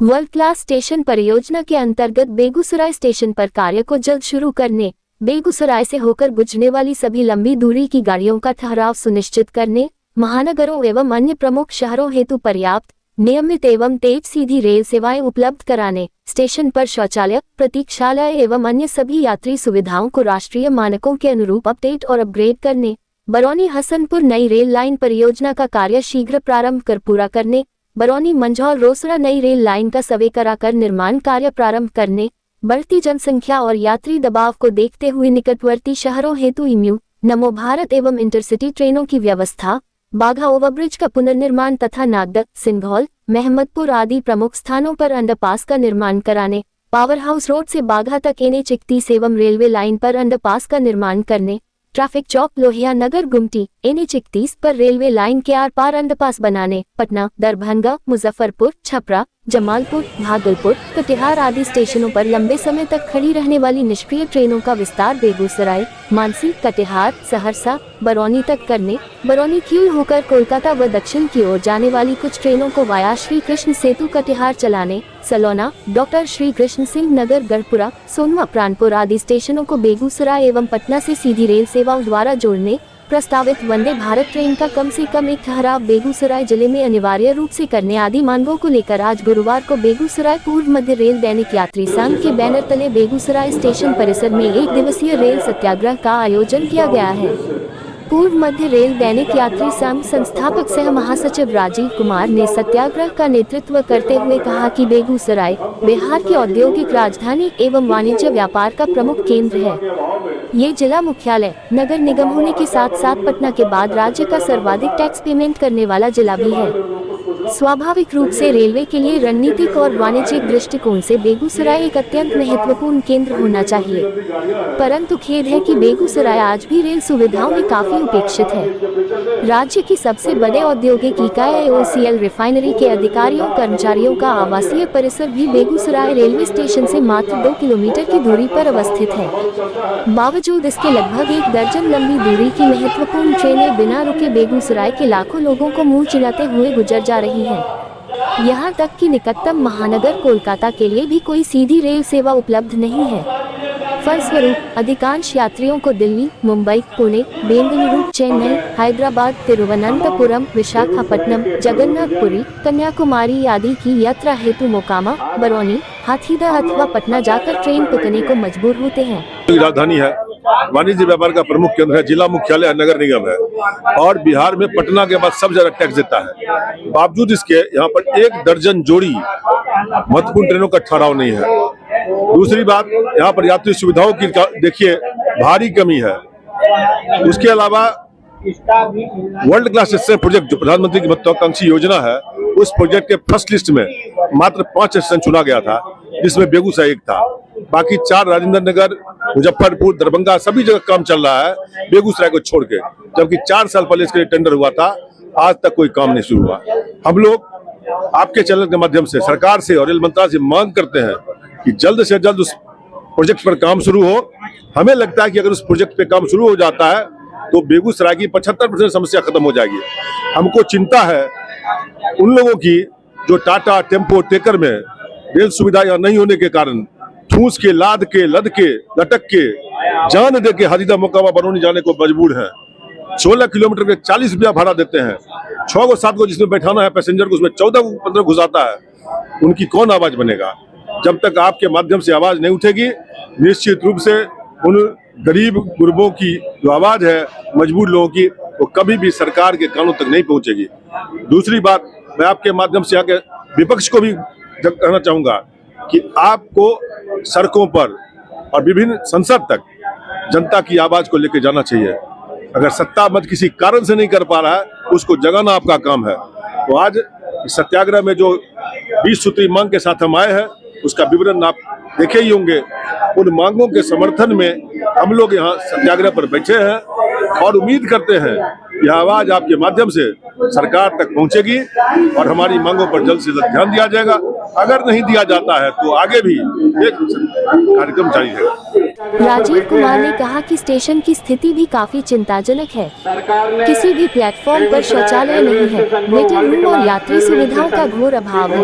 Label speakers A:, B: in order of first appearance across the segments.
A: World class station परियोजना के अंतर्गत बेगूसराय स्टेशन पर कार्य को जल्द शुरू करने, बेगूसराय से होकर गुजरने वाली सभी लंबी दूरी की गाड़ियों का ठहराव सुनिश्चित करने, महानगरों एवं अन्य प्रमुख शहरों हेतु पर्याप्त, नियमित एवं तेज सीधी रेल सेवाएं उपलब्ध कराने, स्टेशन पर शौचालय, प्रतीक्षालय एवं अन्य सभी यात्री सुविधाओं को राष्ट्रीय मानकों के अनुरूप अपडेट और अपग्रेड करने, बरौनी हसनपुर नई रेल लाइन परियोजना का कार्य शीघ्र प्रारंभ कर पूरा करने, बरौनी मंझौल रोसड़ा नई रेल लाइन का सर्वे कराकर निर्माण कार्य प्रारंभ करने, बढ़ती जनसंख्या और यात्री दबाव को देखते हुए निकटवर्ती शहरों हेतु इम्यू, नमो भारत एवं इंटरसिटी ट्रेनों की व्यवस्था, बाघा ओवरब्रिज का पुनर्निर्माण तथा नागदा, सिंघौल, महमदपुर आदि प्रमुख स्थानों पर अंडरपास का निर्माण कराने, पावर हाउस रोड से बाघा तक NH 31 एवं रेलवे लाइन पर अंडरपास का निर्माण करने, ट्रैफिक चौक लोहिया नगर गुमटी NH 31 पर रेलवे लाइन के आर पार अंडरपास बनाने, पटना, दरभंगा, मुजफ्फरपुर, छपरा, जमालपुर, भागलपुर, कटिहार आदि स्टेशनों पर लंबे समय तक खड़ी रहने वाली निष्क्रिय ट्रेनों का विस्तार बेगूसराय, मानसी, कटिहार, सहरसा, बरौनी तक करने, बरौनी क्यूल होकर कोलकाता व दक्षिण की ओर जाने वाली कुछ ट्रेनों को वाया श्री कृष्ण सेतु कटिहार चलाने, सलोना, डॉक्टर श्री कृष्ण सिंह नगर गढ़पुरा, सोनवा प्राणपुर आदि स्टेशनों को बेगूसराय एवं पटना से सीधी रेल सेवाओं द्वारा जोड़ने, प्रस्तावित वंदे भारत ट्रेन का कम से कम एक ठहराव बेगूसराय जिले में अनिवार्य रूप से करने आदि मांगों को लेकर आज गुरुवार को बेगूसराय पूर्व मध्य रेल दैनिक यात्री संघ के बैनर तले बेगूसराय स्टेशन परिसर में 1 दिवसीय रेल सत्याग्रह का आयोजन किया गया है। पूर्व मध्य रेल दैनिक यात्री संघ संस्थापक सह महासचिव राजीव कुमार ने सत्याग्रह का नेतृत्व करते हुए कहा कि बेगूसराय बिहार की औद्योगिक राजधानी एवं वाणिज्य व्यापार का प्रमुख केंद्र है। ये जिला मुख्यालय, नगर निगम होने के साथ साथ पटना के बाद राज्य का सर्वाधिक टैक्स पेमेंट करने वाला जिला भी है। स्वाभाविक रूप से रेलवे के लिए रणनीतिक और वाणिज्यिक दृष्टिकोण से बेगूसराय एक अत्यंत महत्वपूर्ण केंद्र होना चाहिए, परंतु खेद है कि बेगूसराय आज भी रेल सुविधाओं में काफी उपेक्षित है। राज्य की सबसे बड़े औद्योगिक इकाई OCL रिफाइनरी के अधिकारियों कर्मचारियों का आवासीय परिसर भी बेगूसराय रेलवे स्टेशन से मात्र 2 किलोमीटर की दूरी पर अवस्थित है। बावजूद इसके लगभग 1 दर्जन लंबी दूरी की महत्वपूर्ण ट्रेनें बिना रुके बेगूसराय के लाखों लोगों को मुंह चिल्लाते हुए गुजर जा रही है। यहाँ तक कि निकटतम महानगर कोलकाता के लिए भी कोई सीधी रेल सेवा उपलब्ध नहीं है। फलस्वरूप अधिकांश यात्रियों को दिल्ली, मुंबई, पुणे, बेंगलुरु, चेन्नई, हैदराबाद, तिरुवनंतपुरम, विशाखापट्टनम, जगन्नाथपुरी, कन्याकुमारी आदि की यात्रा हेतु मोकामा, बरौनी, हाथीदह अथवा पटना जाकर ट्रेन पकड़ने को मजबूर होते हैं।
B: राजधानी है, वाणिज्य व्यापार का प्रमुख केंद्र है, जिला मुख्यालय नगर निगम है और बिहार में पटना के बाद सब जगह टैक्स देता है। बावजूद इसके यहाँ पर 1 दर्जन जोड़ी महत्वपूर्ण ट्रेनों का ठहराव नहीं है। दूसरी बात, यहाँ पर यात्री सुविधाओं की देखिए भारी कमी है। उसके अलावा वर्ल्ड क्लास स्टेशन प्रोजेक्ट जो प्रधानमंत्री की महत्वाकांक्षी योजना है, उस प्रोजेक्ट के फर्स्ट लिस्ट में मात्र 5 स्टेशन चुना गया था, जिसमें बेगूसराय एक था। बाकी 4 राजेंद्र नगर, मुजफ्फरपुर, दरभंगा सभी जगह काम चल रहा है बेगूसराय को छोड़ के, जबकि 4 साल पहले इसके लिए टेंडर हुआ था, आज तक कोई काम नहीं शुरू हुआ। हम लोग आपके चैनल के माध्यम से सरकार से और रेल मंत्रालय से मांग करते हैं कि जल्द से जल्द उस प्रोजेक्ट पर काम शुरू हो। हमें लगता है कि अगर उस प्रोजेक्ट पे काम शुरू हो जाता है तो बेगूसराय की 75% समस्या खत्म हो जाएगी। हमको चिंता है उन लोगों की जो टाटा टेम्पो टेकर में रेल सुविधा यहाँ नहीं होने के कारण ठूस के, लाद के, लद के, लटक के, जान दे के हाथीदह मोकामा बरौनी जाने को मजबूर है। 16 किलोमीटर के 40 रुपया भाड़ा देते हैं। 6 को 7 को जिसमें बैठाना है पैसेंजर को, उसमें 14 को 15 घुसाता है। उनकी कौन आवाज बनेगा? जब तक आपके माध्यम से आवाज नहीं उठेगी, निश्चित रूप से उन गरीब गुरबों की जो आवाज है, मजबूर लोगों की, वो कभी भी सरकार के कानों तक नहीं पहुंचेगी। दूसरी बात, मैं आपके माध्यम से आके विपक्ष को भी कहना चाहूंगा कि आपको सड़कों पर और विभिन्न संसद तक जनता की आवाज को लेकर जाना चाहिए। अगर सत्ता मत किसी कारण से नहीं कर पा रहा है, उसको जगाना आपका काम है। तो आज सत्याग्रह में जो 20 सूत्री मांग के साथ हम आए हैं, उसका विवरण आप देखे ही होंगे। उन मांगों के समर्थन में हम लोग यहाँ सत्याग्रह पर बैठे हैं और उम्मीद करते हैं यह आवाज आपके माध्यम से सरकार तक पहुंचेगी और हमारी मांगों पर जल्द से जल्द ध्यान दिया जाएगा। अगर नहीं दिया जाता है तो आगे भी एक कार्यक्रम जारी रहेगा।
A: राजीव कुमार ने कहा कि स्टेशन की स्थिति भी काफी चिंताजनक है। किसी भी प्लेटफॉर्म पर शौचालय नहीं है, वेटिंग रूम और यात्री सुविधाओं का घोर अभाव है।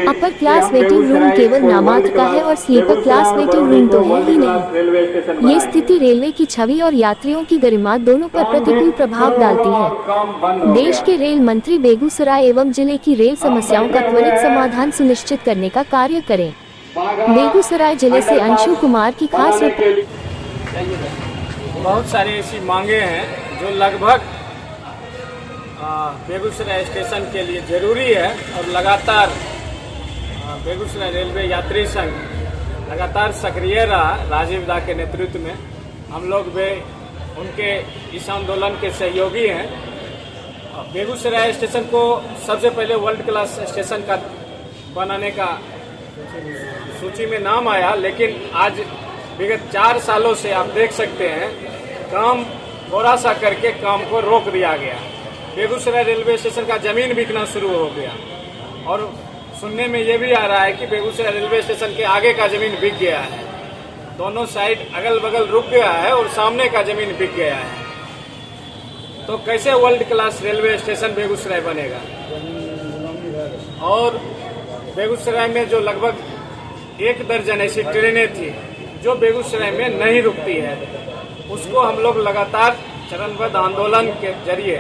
A: अपर क्लास वेटिंग रूम केवल नामात्र का है और स्लीपर क्लास वेटिंग रूम तो है ही नहीं। ये स्थिति रेलवे की छवि और यात्रियों की गरिमा दोनों पर प्रतिकूल प्रभाव डालती है। देश के रेल मंत्री बेगूसराय एवं जिले की रेल समस्याओं का त्वरित समाधान सुनिश्चित करने का कार्य करें। बेगूसराय जिले से अंशु कुमार की खास रिपोर्ट।
C: बहुत सारी ऐसी मांगे हैं जो लगभग बेगूसराय स्टेशन के लिए ज़रूरी है और लगातार बेगूसराय रेलवे यात्री संघ लगातार सक्रिय रहा। राजीव दा के नेतृत्व में हम लोग भी उनके इस आंदोलन के सहयोगी हैं। बेगूसराय स्टेशन को सबसे पहले वर्ल्ड क्लास स्टेशन का बनाने का सूची में नाम आया, लेकिन आज विगत 4 सालों से आप देख सकते हैं काम थोड़ा सा करके काम को रोक दिया गया। बेगूसराय रेलवे स्टेशन का जमीन बिकना शुरू हो गया और सुनने में ये भी आ रहा है कि बेगूसराय रेलवे स्टेशन के आगे का जमीन बिक गया है। दोनों साइड अगल बगल रुक गया है और सामने का जमीन बिक गया है। तो कैसे world class railway station Begusarai बनेगा? और बेगूसराय में जो लगभग 1 दर्जन ऐसी ट्रेनें थी जो बेगूसराय में नहीं रुकती है, उसको हम लोग लगातार चरणबद्ध आंदोलन के जरिए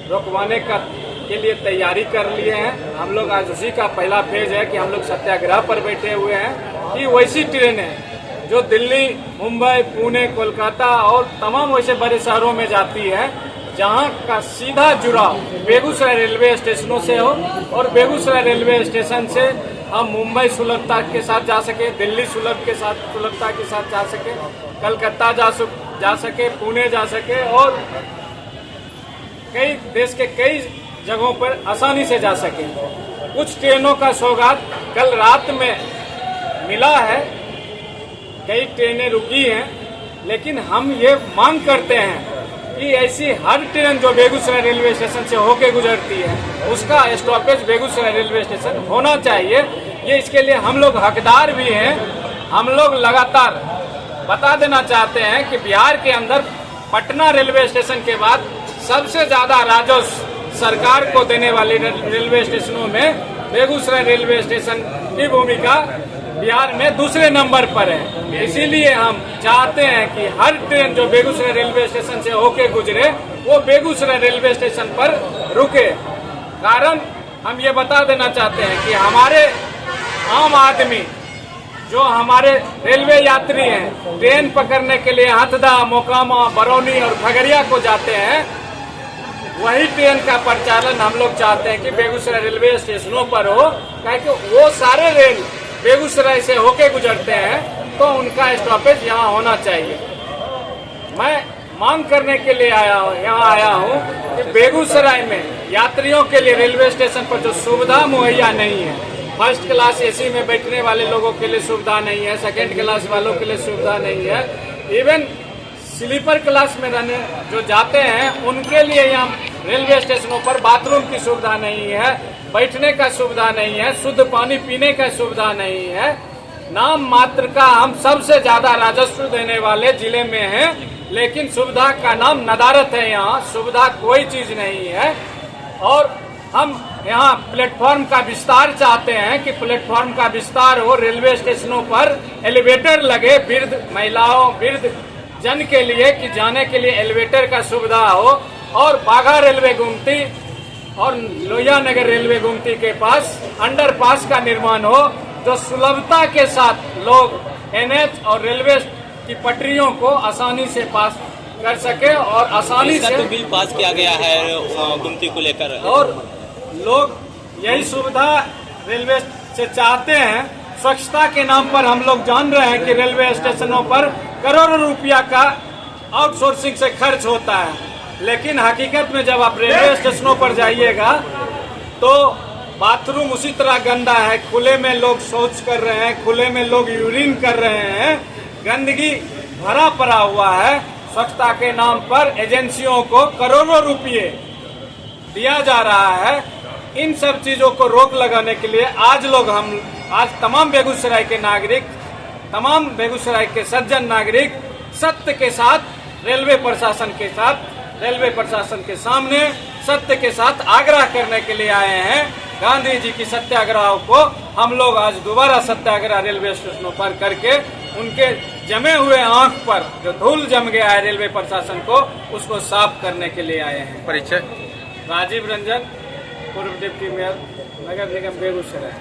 C: रोकवाने के लिए तैयारी कर लिए हैं। हम लोग आज उसी का पहला फेज है कि हम लोग सत्याग्रह पर बैठे हुए हैं कि वैसी ट्रेनें जो दिल्ली, मुंबई, पुणे, कोलकाता और तमाम वैसे बड़े शहरों में जाती है, जहां का सीधा जुड़ाव बेगूसराय रेलवे स्टेशनों से हो और बेगूसराय रेलवे स्टेशन से हम मुंबई सुलभता के साथ जा सके, दिल्ली सुलभता के साथ जा सके, कलकत्ता जा सके, पुणे जा सके और कई देश के कई जगहों पर आसानी से जा सके। कुछ ट्रेनों का सौगात कल रात में मिला है, कई ट्रेनें रुकी हैं, लेकिन हम ये मांग करते हैं कि ऐसी हर ट्रेन जो बेगूसराय रेलवे स्टेशन से होके गुजरती है उसका स्टॉपेज बेगूसराय रेलवे स्टेशन होना चाहिए। ये इसके लिए हम लोग हकदार भी हैं। हम लोग लगातार बता देना चाहते हैं कि बिहार के अंदर पटना रेलवे स्टेशन के बाद सबसे ज्यादा राजस्व सरकार को देने वाले रेलवे स्टेशनों में बेगूसराय रेलवे स्टेशन की भूमिका बिहार में दूसरे नंबर पर है। इसीलिए हम चाहते हैं कि हर ट्रेन जो बेगूसराय रेलवे स्टेशन से होके गुजरे वो बेगूसराय रेलवे स्टेशन पर रुके। कारण हम ये बता देना चाहते हैं कि हमारे आम आदमी जो हमारे रेलवे यात्री हैं, ट्रेन पकड़ने के लिए हथदा, मोकामा, बरौनी और खगड़िया को जाते हैं, वही ट्रेन का परिचालन हम लोग चाहते हैं कि बेगूसराय रेलवे स्टेशनों पर हो, क्योंकि वो सारे रेल बेगूसराय से होके गुजरते हैं तो उनका स्टॉपेज यहाँ होना चाहिए। मैं मांग करने के लिए यहाँ आया हूँ कि बेगूसराय में यात्रियों के लिए रेलवे स्टेशन पर जो सुविधा मुहैया नहीं है, फर्स्ट क्लास एसी में बैठने वाले लोगों के लिए सुविधा नहीं है, सेकंड क्लास वालों के लिए सुविधा नहीं है, इवन स्लीपर क्लास में रहने जो जाते हैं उनके लिए यहाँ रेलवे स्टेशनों पर बाथरूम की सुविधा नहीं है, बैठने का सुविधा नहीं है, शुद्ध पानी पीने का सुविधा नहीं है। नाम मात्र का हम सबसे ज्यादा राजस्व देने वाले जिले में हैं, लेकिन सुविधा का नाम नदारत है। यहाँ सुविधा कोई चीज नहीं है और हम यहाँ प्लेटफॉर्म का विस्तार चाहते हैं कि प्लेटफॉर्म का विस्तार हो, रेलवे स्टेशनों पर एलिवेटर लगे, वृद्ध महिलाओं, वृद्ध जन के लिए कि जाने के लिए एलिवेटर का सुविधा हो और बाघा रेलवे गुमटी और लोहिया नगर रेलवे गुमटी के पास अंडरपास का निर्माण हो, जो सुलभता के साथ लोग एनएच और रेलवे की पटरियों को आसानी से पास कर सके और आसानी से
D: बिल पास किया गया है गुमटी को लेकर
C: और लोग यही सुविधा रेलवे से चाहते हैं। स्वच्छता के नाम पर हम लोग जान रहे हैं कि रेलवे स्टेशनों पर करोड़ों रुपया का आउटसोर्सिंग से खर्च होता है, लेकिन हकीकत में जब आप रेलवे स्टेशनों पर जाइएगा तो बाथरूम उसी तरह गंदा है, खुले में लोग शौच कर रहे हैं, खुले में लोग यूरिन कर रहे हैं, गंदगी भरा पड़ा हुआ है। स्वच्छता के नाम पर एजेंसियों को करोड़ों रुपये दिया जा रहा है। इन सब चीजों को रोक लगाने के लिए आज तमाम बेगूसराय के नागरिक तमाम बेगूसराय के सज्जन नागरिक सत्य के साथ रेलवे प्रशासन के सामने सत्य के साथ आग्रह करने के लिए आए हैं। गांधी जी की सत्याग्रह को हम लोग आज दोबारा सत्याग्रह रेलवे स्टेशनों पर करके उनके जमे हुए आंख पर जो धूल जम गया है रेलवे प्रशासन को, उसको साफ करने के लिए आए हैं।
E: परिचय?
C: राजीव रंजन, पूर्व डिप्टी मेयर, नगर निगम बेगूसराय।